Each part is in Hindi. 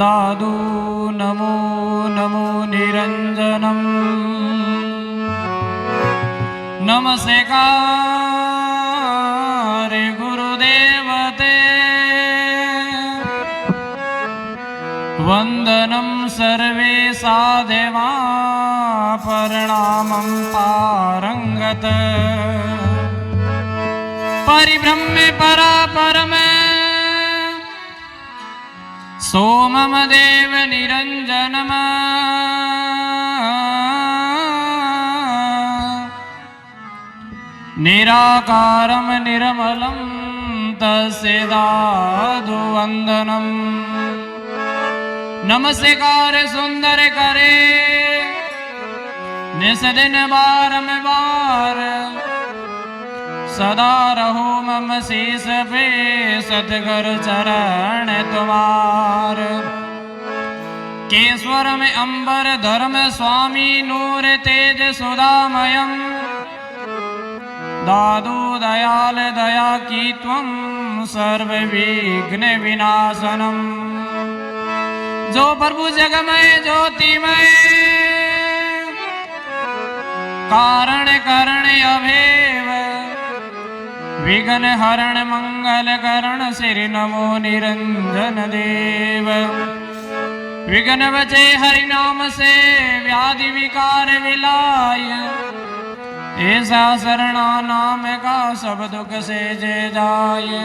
दादू नमो नमो निरंजनम नमस्कार गुरुदेवते वंदनम सर्वे साधवा प्रणामं पारंगत परिब्रह्म परापरम सोमम देव निरंजनम निराकारं निर्मलं तस्य दादु वंदनम नमस्कार सुंदर करे निस्दिन बारंबार सदा रहो मम शीस पे सतगुरु चरण तुम्हार केश्वर में अंबर धर्म स्वामी नूर तेज सुधामयम दादू दयाल दया की त्वं सर्व विघ्न विनाशनम जो प्रभु जगमय ज्योतिमय कारण करण अभेव विघ्न हरण मंगल करण श्री नमो निरंजन देव विघ्न बचे हरि नाम से व्याधि विकार विलाय ऐसा शरणा नाम का सब दुख से जय जाए।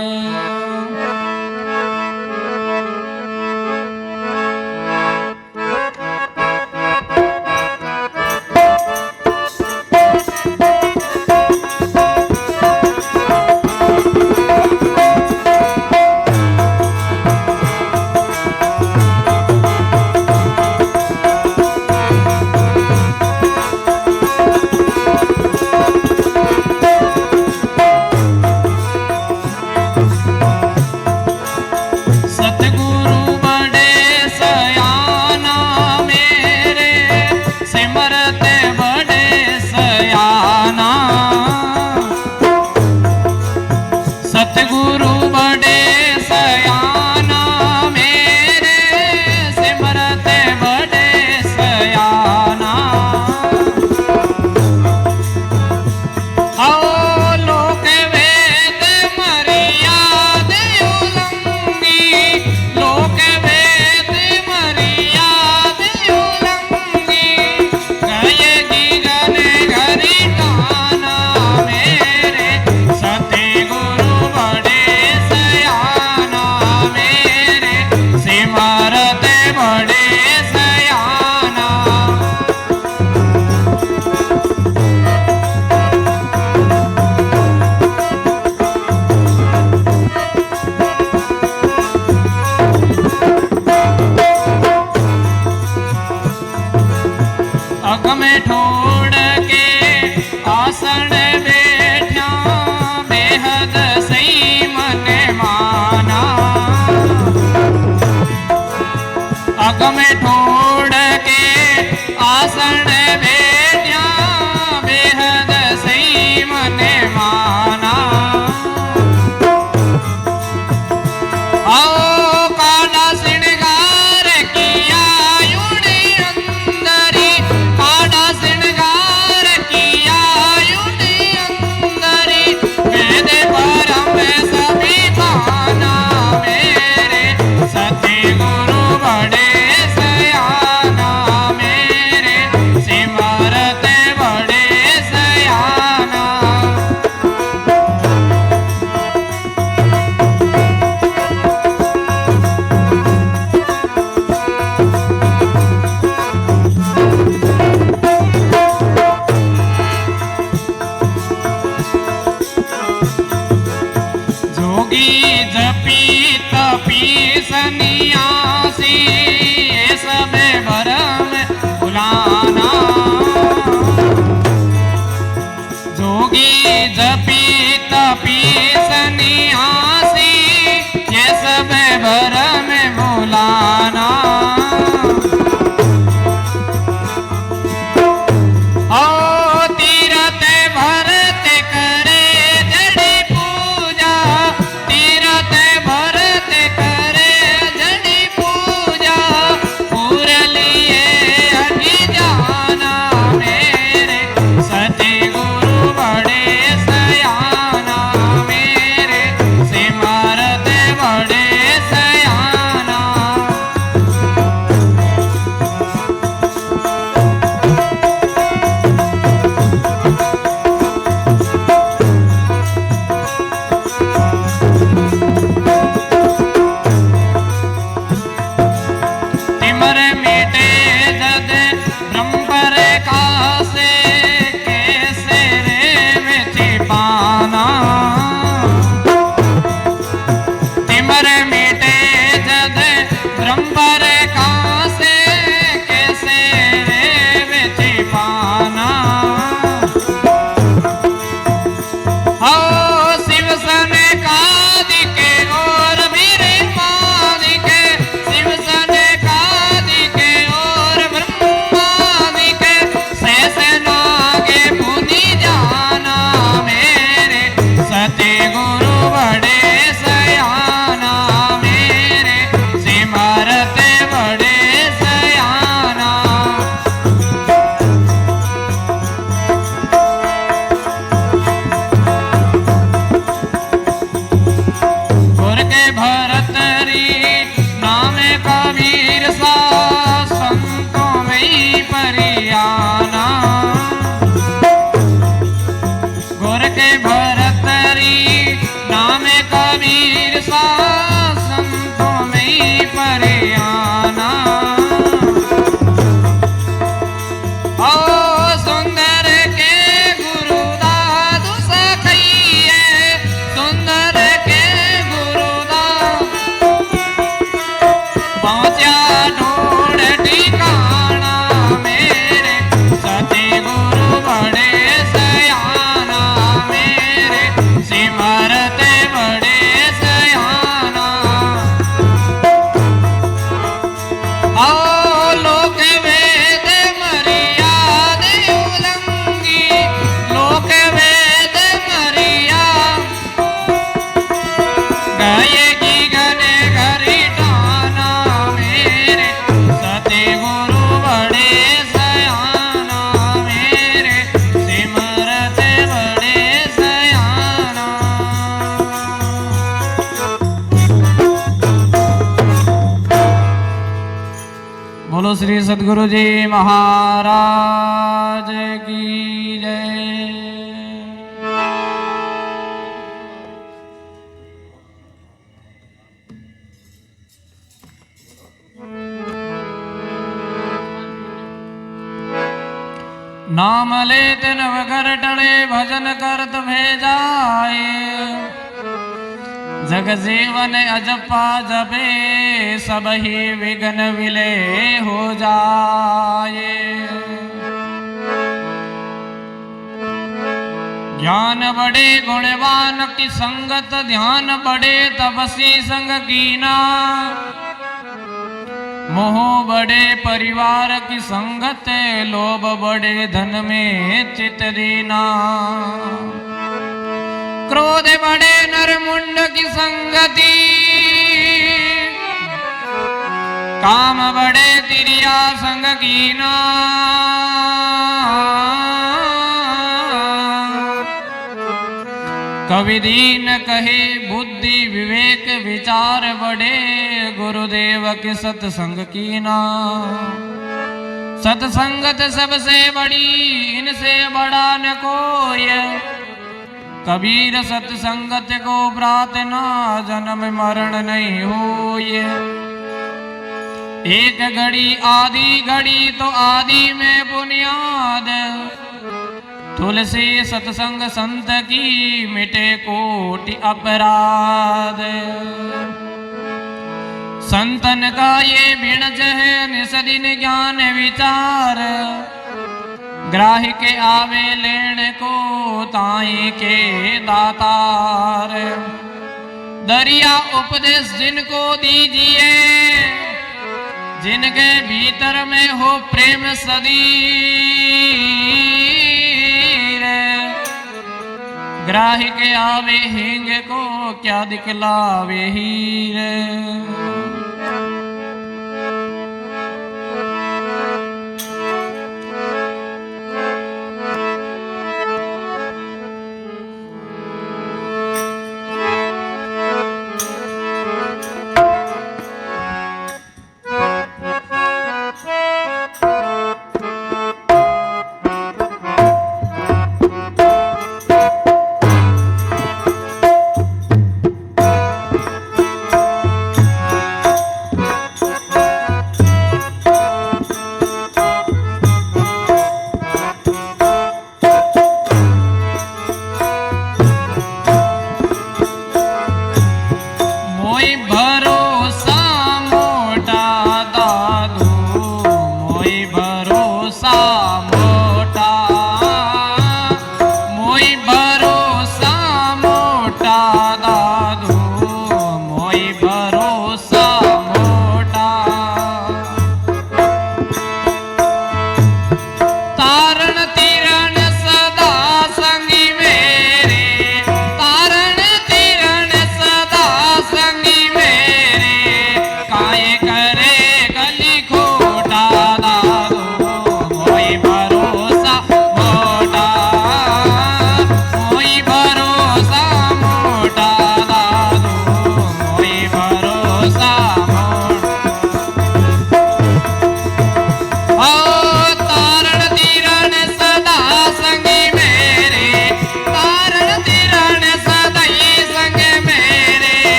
में ठोड़ के आसन बैठा बेहद सही मन माना आओ काला श्रृंगार किया युनि अंदरी काला श्रृंगार किया युनि अंदरी वेद परम सभी खाना मेरे सत्य गुरु बड़े सया बोलो श्री सद्गुरु जी महाराज की जय। नाम लेत नवकर टले भजन करत भेजाए, जग जीवन अजपा जपे सब ही विघ्न विले हो जाए। ज्ञान बड़े गुणवान की संगत, ध्यान बड़े तपसी संग कीना, मोह बड़े परिवार की संगत, लोभ बड़े धन में चित दीना। क्रोध बड़े नरमुंड की संगति, काम बड़े तिरिया संग कीना। कवि दीन कहे बुद्धि विवेक विचार बड़े, गुरुदेव के सत्संग कीना। सत्संगत सबसे बड़ी, इनसे बड़ा न कोई। कबीर सत्संगत को प्रार्थना, जन्म मरण नहीं होए। एक घड़ी आदि घड़ी तो आदि में बुनियाद, तुलसी सत्संग संत की मिटे कोटि अपराध। संतन का ये बिणज है निसदिन ज्ञान विचार, ग्राही के आवे लेण को ताई के दातार। दरिया उपदेश जिनको दीजिए, जिनके भीतर में हो प्रेम सदी। ग्राही के आवे हिंग को क्या दिखलावे हीर।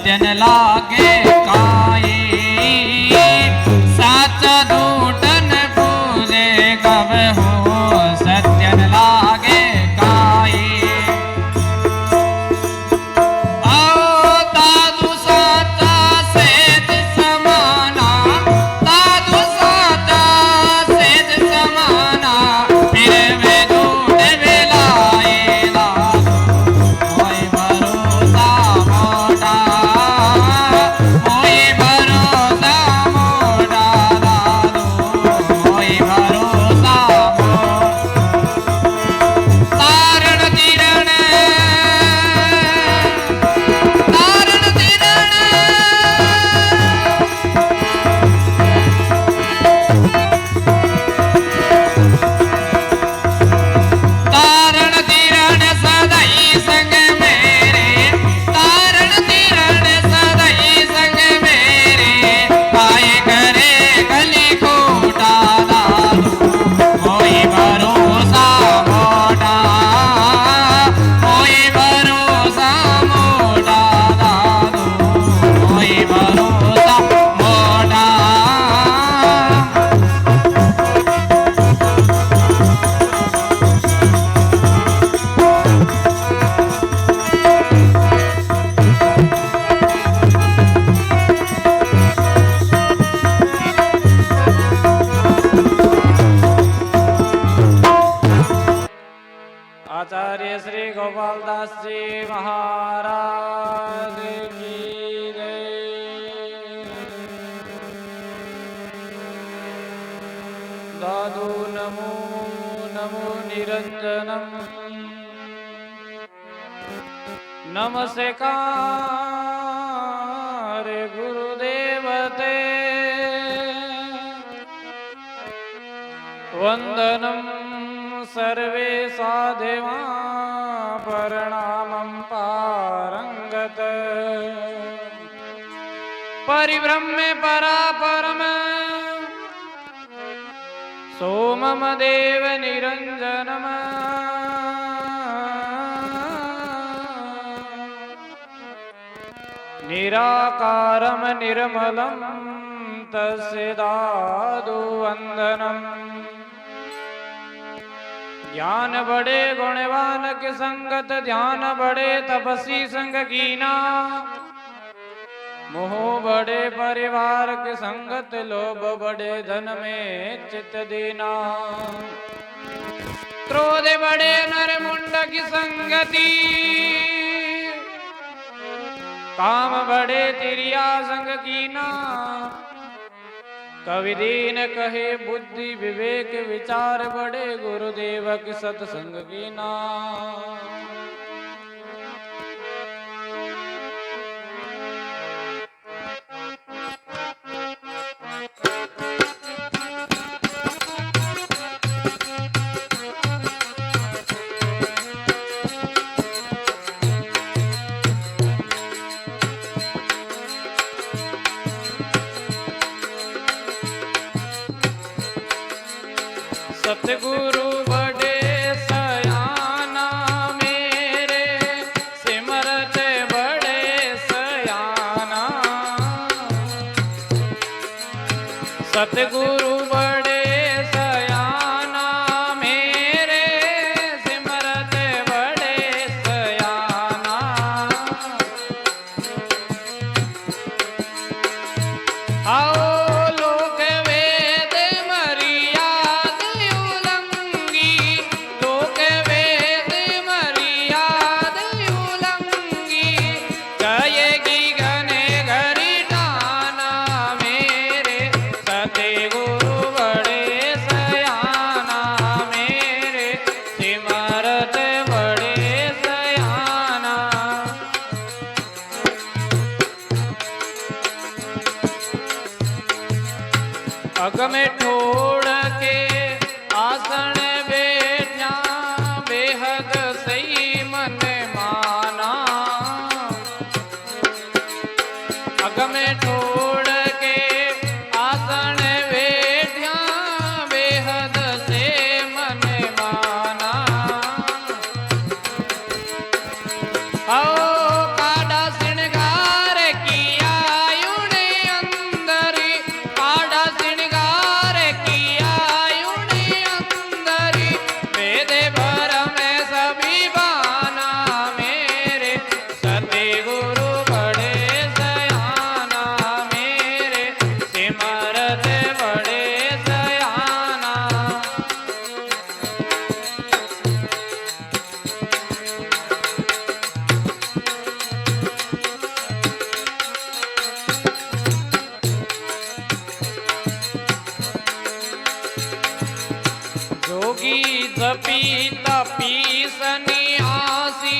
सत्यन लागे काई साचा झूठन पूजे कब हो सत्यन लागे काई आओ तादु साचा सेज समाना तादु साचा सेज समाना फिर वे झूठ मिलाए कोई भरोसा मोटा कोई भरोसा मोटा दादू कोई भरोसा तारण तिरण तारण तिरण तारण तिरण सदाई संग मेरे तारण तिरण सदाई संग मेरे काय करे गली खोटा दादू कोई भरोसा मोटा कोई भरोसा मोटा दादू कोई भरोसा मोटा आचार्य श्री गोपाल दास जी महाराज की जय। दादू नमो नमो निरंजनम नमस्कार गुरुदेवते वंदनम सर्वे साधवा प्रणामं पारंगत परिब्रह्मे परापरम सोमम देव निरंजनम निराकारम निर्मलम तस्य दादु वंदनम ज्ञान बड़े गुणवान के संगत ध्यान बड़े तपसी संग कीना मोह बड़े परिवार के संगत लोभ बड़े धन में चित दीना क्रोध बड़े नर मुंड की संगति काम बड़े तिरिया संग कीना कवि दीन कहे बुद्धि विवेक विचार बड़े गुरुदेव की सत्संग की नाम सतगुरु बड़े सयाना मेरे सिमरत बड़े सयाना सतगुरु बड़े सयाना मेरे सिमरत बड़े सयाना आओ लोक वेद मर्याद उल्लंघी लोक वेद मर्याद उल्लंघी कहेगी गने घरी ठाना मेरे सतगुरु बड़े सयाना मेरे सिमरत बड़े सयाना अग में ठोड़ के आसन बैठा बेहद सही मन माना अग में ठोड़ के आसन बैठा बेहद से मन माना आओ काड़ा श्रृंगार तपी सन्यासी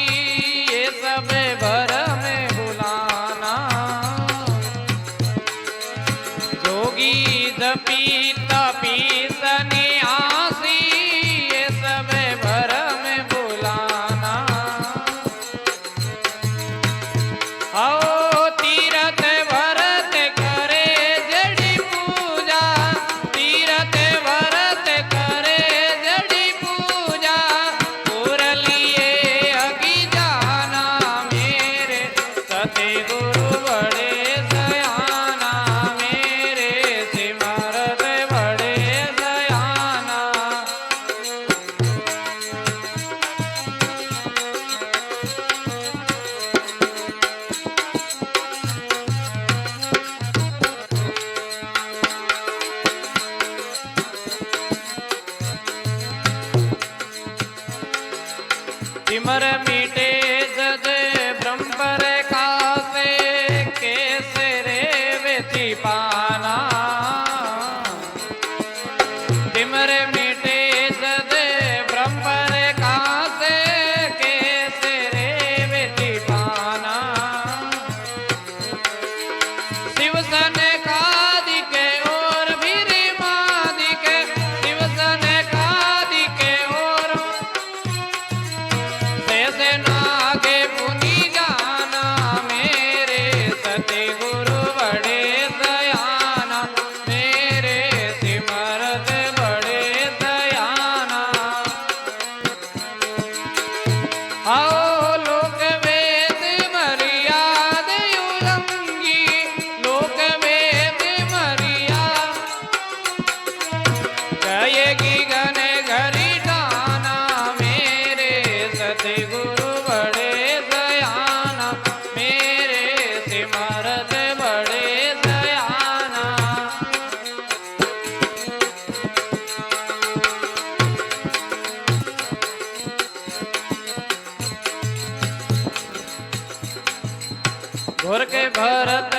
ये सब भरम भुलाना। जोगी जपी तपी सन्यासी ये सब भरम भुलाना। आओ तीरथ भरत करे जड़ी पूजा, तीरथ भरत करे जड़ी पूजा। पुर लिए अगी जाना मेरे सतगुरु बड़े दयाना, मेरे सिमरत बड़े दयाना। सिमर मीटे जज ब्रह्मपर कासे, कैसे रे वेति पाना। सिमर मीटे जज ब्रह्मपर कासे, कैसे रे वेति पाना। शिव सन कादिके और भीरी मादिके, शिव सन कादिके और जैसे नागे पुनि जाना, मेरे सतगुरु बड़े दयाना, मेरे सिमरत बड़े दयाना। आओ लोक वेद मर्याद उल्लंघी, लोक वेद मर्याद गएगी गन घरी ठाना, मेरे सतगुरु बड़े दयाना, मेरे सिमरत बड़े दयाना। घोर के भरत